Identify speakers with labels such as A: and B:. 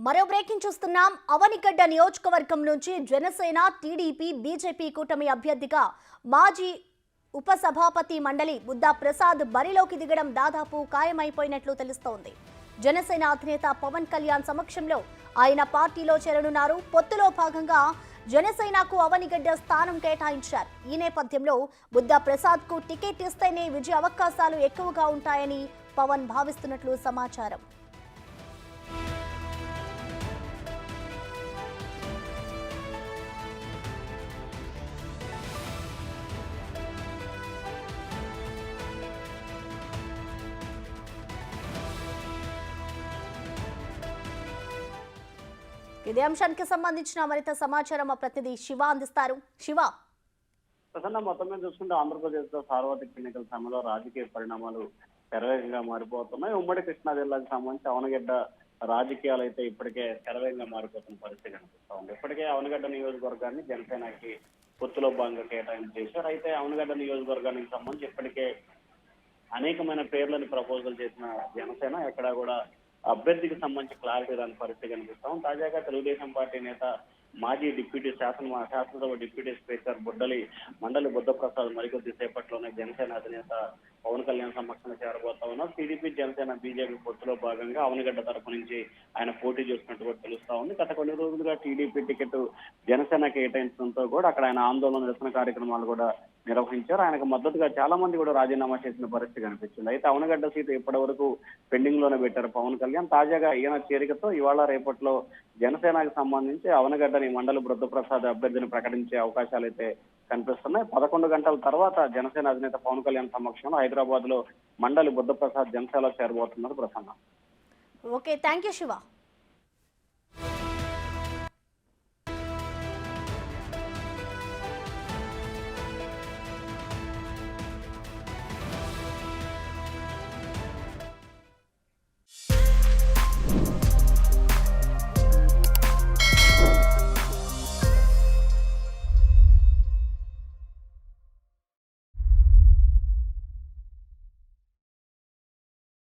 A: మరో బ్రేకింగ్ చూస్తున్నాం. అవనిగడ్డ నియోజకవర్గం నుంచి జనసేన, టీడీపీ, బీజేపీ కూటమి అభ్యర్థిగా మాజీ ఉపసభాపతి మండలి బుద్దా ప్రసాద్ బరిలోకి దిగడం దాదాపు ఖాయమైపోయినట్లు తెలుస్తోంది. జనసేన అధినేత పవన్ కళ్యాణ్ సమక్షంలో ఆయన పార్టీలో చేరనున్నారు. పొత్తులో భాగంగా జనసేనకు అవనిగడ్డ స్థానం కేటాయించారు. ఈ నేపథ్యంలో బుద్దా ప్రసాద్ కు టికెట్ ఇస్తేనే విజయ అవకాశాలు ఎక్కువగా ఉంటాయని పవన్ భావిస్తున్నట్లు సమాచారం. ఇదే అంశానికి సంబంధించిన మరింత సమాచారం మా ప్రతినిధి శివ అందిస్తారు. శివ,
B: ప్రసన్న, మొత్తం మీద చూసుకుంటే ఆంధ్రప్రదేశ్ లో సార్వత్రిక ఎన్నికల సమయంలో రాజకీయ పరిణామాలు శరవేగంగా మారిపోతున్నాయి. ఉమ్మడి కృష్ణా జిల్లాకు సంబంధించి అవనగడ్డ రాజకీయాలు అయితే ఇప్పటికే శరవేగంగా మారిపోతున్న పరిస్థితి కనిపిస్తా ఉంది. ఇప్పటికే అవనగడ్డ నియోజకవర్గాన్ని జనసేనకి పొత్తులో భాగంగా కేటాయింపు చేశారు. అయితే అవనగడ్డ నియోజకవర్గానికి సంబంధించి ఇప్పటికే అనేకమైన పేర్లను ప్రపోజల్ చేసిన జనసేన ఎక్కడా కూడా అభ్యర్థికి సంబంధించి క్లారిటీ రాని పరిస్థితి కనిపిస్తాం. తాజాగా తెలుగుదేశం పార్టీ నేత మాజీ డిప్యూటీ శాసనసభ డిప్యూటీ స్పీకర్ మండలి బుద్ధప్రసాద్ మరికొద్ది సేపట్లోనే జనసేన అధినేత పవన్ కళ్యాణ్ సమక్షంలో చేరబోతా ఉన్నారు. టీడీపీ, జనసేన, బీజేపీ పొత్తులో భాగంగా అవనగడ్డ తరపు నుంచి ఆయన పోటీ చేస్తున్నట్టు కూడా తెలుస్తా ఉంది. గత కొన్ని రోజులుగా టీడీపీ టికెట్ జనసేన కేటాయించడంతో కూడా అక్కడ ఆయన ఆందోళన నిరసన కార్యక్రమాలు కూడా నిర్వహించారు. ఆయనకు మద్దతుగా చాలా మంది కూడా రాజీనామా చేసిన పరిస్థితి కనిపించింది. అయితే అవనగడ్డ సీటు ఇప్పటి వరకు పెండింగ్ లోనే పెట్టారు పవన్ కళ్యాణ్. తాజాగా ఈయన చేరికతో ఇవాళ రేపట్లో జనసేనకు సంబంధించి అవనగడ్డని మండలి బుద్ధప్రసాద్ అభ్యర్థిని ప్రకటించే అవకాశాలు అయితే కనిపిస్తున్నాయి. 11 గంటల తర్వాత జనసేన అధినేత పవన్ కళ్యాణ్ సమక్షంలో హైదరాబాద్ లో మండలి బుద్ధప్రసాద్ జనసేనలో చేరబోతున్నారు. Prasanna.
A: Okay, thank you Shiva.